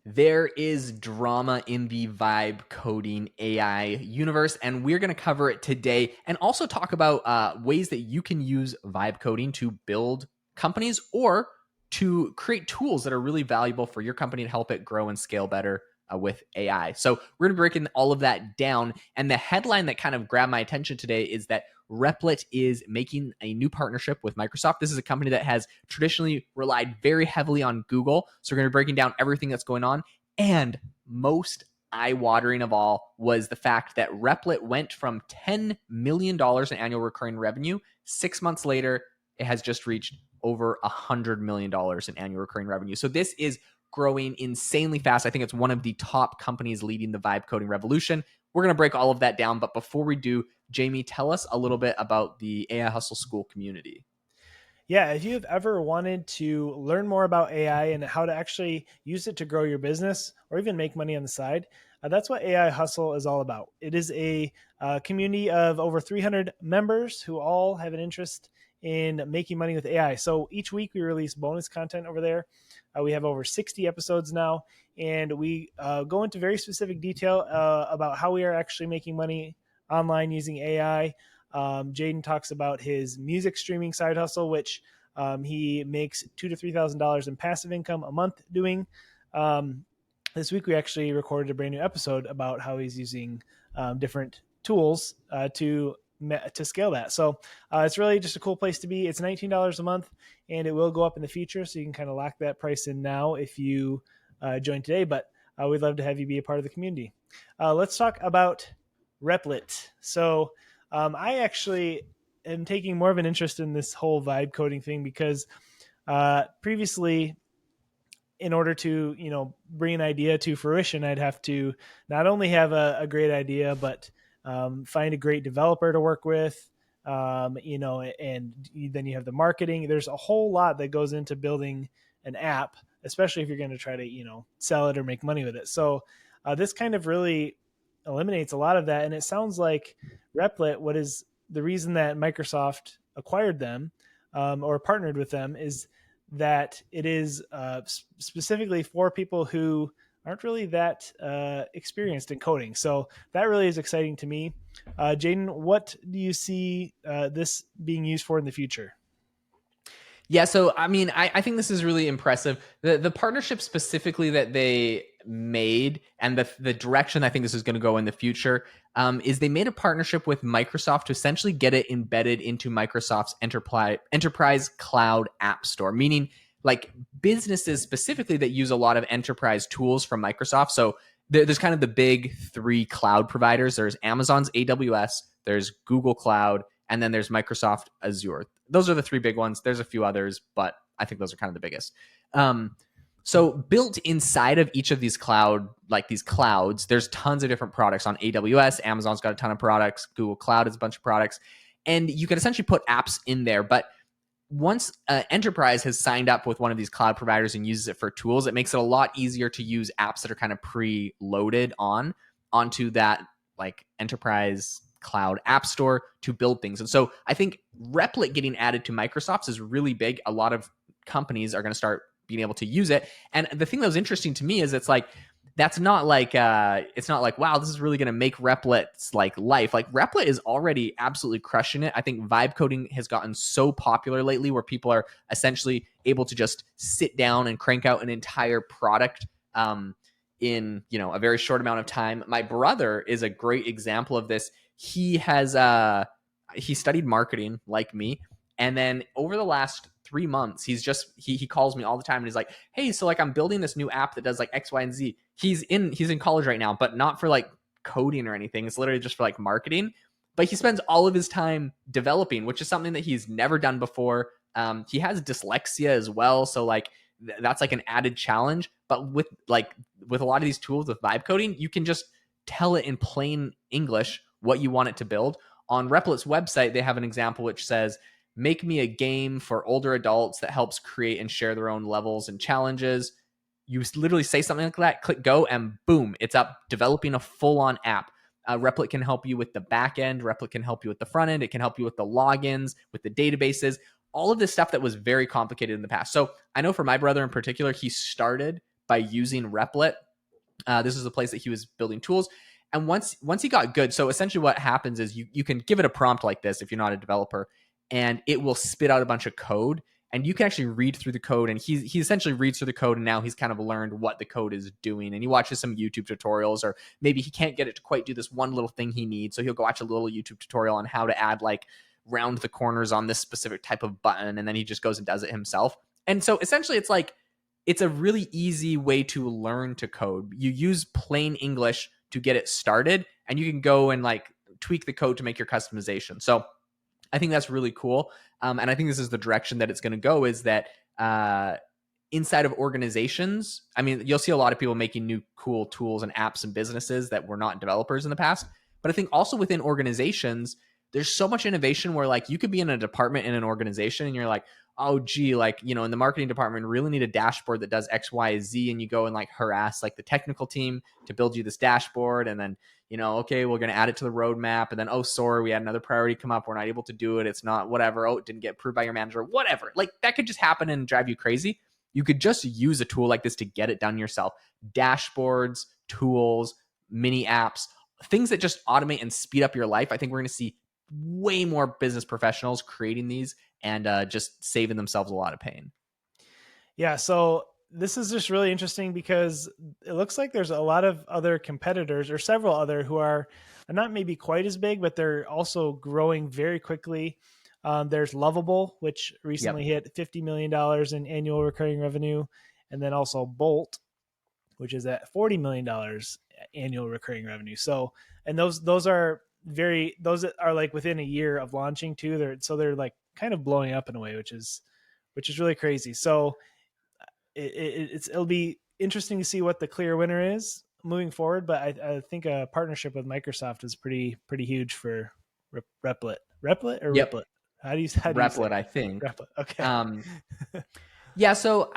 There is drama in the vibe coding AI universe, and we're going to cover it today and also talk about ways that you can use vibe coding to build companies or to create tools that are really valuable for your company to help it grow and scale better with AI. So we're going to be breaking all of that down. And the headline that kind of grabbed my attention today is that Replit is making a new partnership with Microsoft. This is a company that has traditionally relied very heavily on Google. So we're going to be breaking down everything that's going on. And most eye-watering of all was the fact that Replit went from $10 million in annual recurring revenue. 6 months later, it has just reached over $100 million in annual recurring revenue. So this is growing insanely fast. I think it's one of the top companies leading the vibe coding revolution. We're going to break all of that down. But before we do, Jamie, tell us a little bit about the AI Hustle School community. Yeah, if you've ever wanted to learn more about AI and how to actually use it to grow your business or even make money on the side, that's what AI Hustle is all about. It is a community of over 300 members who all have an interest in making money with AI. So each week we release bonus content over there. We have over 60 episodes now, and we go into very specific detail about how we are actually making money online using AI. Jaeden talks about his music streaming side hustle, which he makes $2,000 to $3,000 in passive income a month doing. This week, we actually recorded a brand new episode about how he's using different tools to scale that. So it's really just a cool place to be. It's $19 a month, and it will go up in the future. So you can kind of lock that price in now if you join today. But we'd love to have you be a part of the community. Let's talk about Replit. So I actually am taking more of an interest in this whole vibe coding thing because previously, in order to bring an idea to fruition, I'd have to not only have a great idea, but find a great developer to work with. And then you have the marketing. There's a whole lot that goes into building an app, especially if you're going to try to sell it or make money with it. So this kind of really eliminates a lot of that. And it sounds like Replit, what is the reason that Microsoft acquired them or partnered with them, is that it is specifically for people who aren't really that experienced in coding. So that really is exciting to me. Jaeden, what do you see this being used for in the future? Yeah, so I mean, I think this is really impressive. The partnership specifically that they made and the direction I think this is going to go in the future is they made a partnership with Microsoft to essentially get it embedded into Microsoft's enterprise cloud app store, meaning like businesses specifically that use a lot of enterprise tools from Microsoft. So there's kind of the big three cloud providers. There's Amazon's AWS, there's Google Cloud, and then there's Microsoft Azure. Those are the three big ones. There's a few others, but I think those are kind of the biggest. So built inside of each of these clouds, there's tons of different products on AWS. Amazon's got a ton of products. Google Cloud has a bunch of products. And you can essentially put apps in there. But once enterprise has signed up with one of these cloud providers and uses it for tools, it makes it a lot easier to use apps that are kind of pre-loaded onto that like enterprise cloud app store to build things. And so I think Replit getting added to Microsoft's is really big. A lot of companies are going to start being able to use it. And the thing that was interesting to me is it's not like wow, this is really going to make Replit's like life. Like Replit is already absolutely crushing it. I think vibe coding has gotten so popular lately where people are essentially able to just sit down and crank out an entire product in a very short amount of time. My brother is a great example of this. He studied marketing like me, and then over the last 3 months, he calls me all the time and he's like, hey, so like I'm building this new app that does like X, Y, and Z. He's in college right now, but not for like coding or anything. It's literally just for like marketing. But he spends all of his time developing, which is something that he's never done before. He has dyslexia as well, so like that's like an added challenge. But with a lot of these tools with vibe coding, you can just tell it in plain English what you want it to build. On Replit's website, they have an example which says, make me a game for older adults that helps create and share their own levels and challenges. You literally say something like that, click go, and boom, it's up developing a full-on app. Replit can help you with the back end. Replit can help you with the front end. It can help you with the logins, with the databases, all of this stuff that was very complicated in the past. So I know for my brother in particular, he started by using Replit. This is a place that he was building tools. And once he got good, so essentially what happens is you can give it a prompt like this if you're not a developer, and it will spit out a bunch of code, and you can actually read through the code. And he essentially reads through the code, and now he's kind of learned what the code is doing. And he watches some YouTube tutorials, or maybe he can't get it to quite do this one little thing he needs, so he'll go watch a little YouTube tutorial on how to add like round the corners on this specific type of button, and then he just goes and does it himself. And so essentially it's like it's a really easy way to learn to code. You use plain English to get it started, and you can go and like tweak the code to make your customization. So I think that's really cool. And I think this is the direction that it's going to go, is that inside of organizations, I mean, you'll see a lot of people making new cool tools and apps and businesses that were not developers in the past. But I think also within organizations, there's so much innovation where like you could be in a department in an organization and you're like, oh, gee, like, you know, in the marketing department, really need a dashboard that does X, Y, Z. And you go and like harass like the technical team to build you this dashboard. And then, you know, okay, we're going to add it to the roadmap. And then, oh, sorry, we had another priority come up. We're not able to do it. It's not whatever. Oh, it didn't get approved by your manager, whatever. Like that could just happen and drive you crazy. You could just use a tool like this to get it done yourself. Dashboards, tools, mini apps, things that just automate and speed up your life. I think we're going to see way more business professionals creating these and just saving themselves a lot of pain. Yeah, so this is just really interesting because it looks like there's a lot of other competitors, or several other, who are not maybe quite as big, but they're also growing very quickly. There's Lovable, which recently hit $50 million in annual recurring revenue. And then also Bolt, which is at $40 million annual recurring revenue. So, and those are like within a year of launching too. They're like kind of blowing up in a way, which is really crazy. So it'll be interesting to see what the clear winner is moving forward. But I think a partnership with Microsoft is pretty huge for Replit. Replit or Yep. Replit? How do you say Replit, it? I think. Replit. Okay. Yeah, so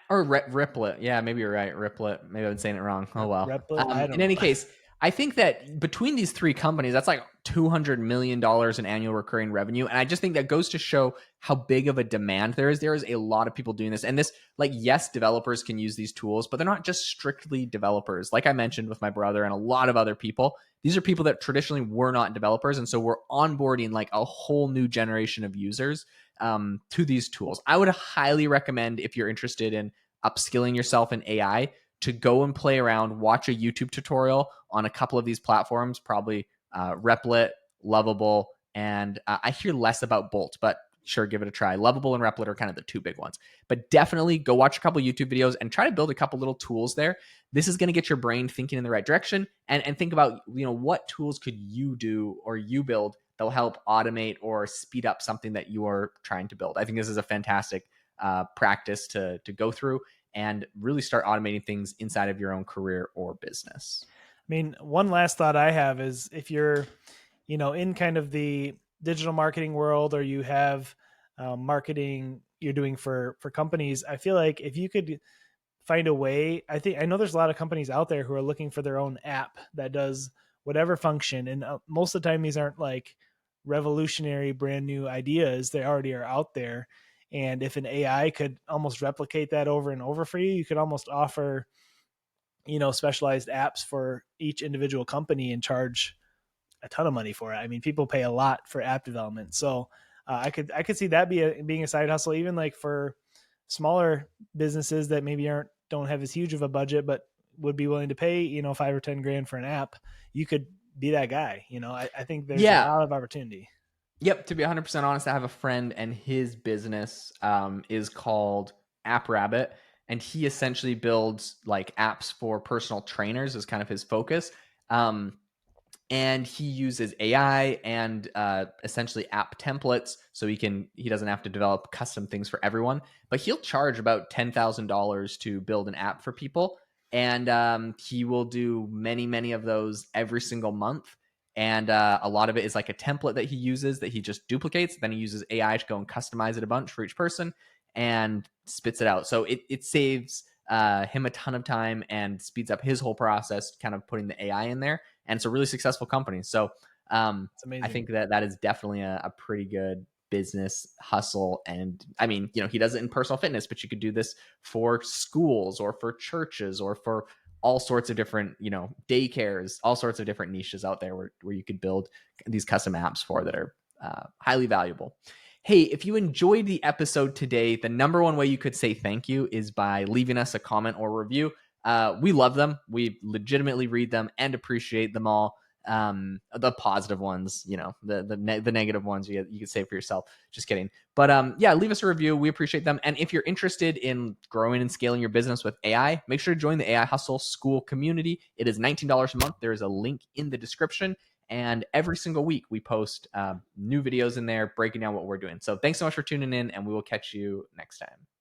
Replit. Yeah, maybe you're right. Replit. Maybe I've been saying it wrong. Oh well. Replit. I don't In any know. case, I think that between these three companies, that's like $200 million in annual recurring revenue. And I just think that goes to show how big of a demand there is. There is a lot of people doing this. And this, like, yes, developers can use these tools, but they're not just strictly developers. Like I mentioned with my brother and a lot of other people, these are people that traditionally were not developers. And so we're onboarding like a whole new generation of users to these tools. I would highly recommend, if you're interested in upskilling yourself in AI, to go and play around, watch a YouTube tutorial on a couple of these platforms, probably Replit, Lovable, and I hear less about Bolt, but sure, give it a try. Lovable and Replit are kind of the two big ones. But definitely go watch a couple YouTube videos and try to build a couple little tools there. This is going to get your brain thinking in the right direction, and think about, you know, what tools could you do or you build that'll help automate or speed up something that you are trying to build. I think this is a fantastic practice to go through and really start automating things inside of your own career or business. I mean, one last thought I have is, if you're, you know, in kind of the digital marketing world, or you have marketing you're doing for companies, I feel like if you could find a way, I know there's a lot of companies out there who are looking for their own app that does whatever function. And most of the time, these aren't like revolutionary brand new ideas. They already are out there. And if an AI could almost replicate that over and over for you, you could almost offer, you know, specialized apps for each individual company and charge a ton of money for it. I mean, people pay a lot for app development. So I could see that being a side hustle, even like for smaller businesses that maybe don't have as huge of a budget, but would be willing to pay, you know, 5 or 10 grand for an app. You could be that guy. You know, I think there's a lot of opportunity. Yep. To be 100% honest, I have a friend, and his business is called App Rabbit, and he essentially builds like apps for personal trainers is kind of his focus. And he uses AI and essentially app templates, so he doesn't have to develop custom things for everyone. But he'll charge about $10,000 to build an app for people, and he will do many of those every single month. And a lot of it is like a template that he uses that he just duplicates. Then he uses AI to go and customize it a bunch for each person and spits it out. So it saves him a ton of time and speeds up his whole process, kind of putting the AI in there. And it's a really successful company. So I think that is definitely a pretty good business hustle. And I mean, he does it in personal fitness, but you could do this for schools or for churches or for all sorts of different, daycares, all sorts of different niches out there where you could build these custom apps for that are highly valuable. Hey, if you enjoyed the episode today, the number one way you could say thank you is by leaving us a comment or review. We love them. We legitimately read them and appreciate them all. The positive ones, the negative ones you can say for yourself. Just kidding. But yeah, leave us a review. We appreciate them. And if you're interested in growing and scaling your business with AI, make sure to join the AI Hustle School community. It is $19 a month. There is a link in the description. And every single week we post new videos in there breaking down what we're doing. So thanks so much for tuning in, and we will catch you next time.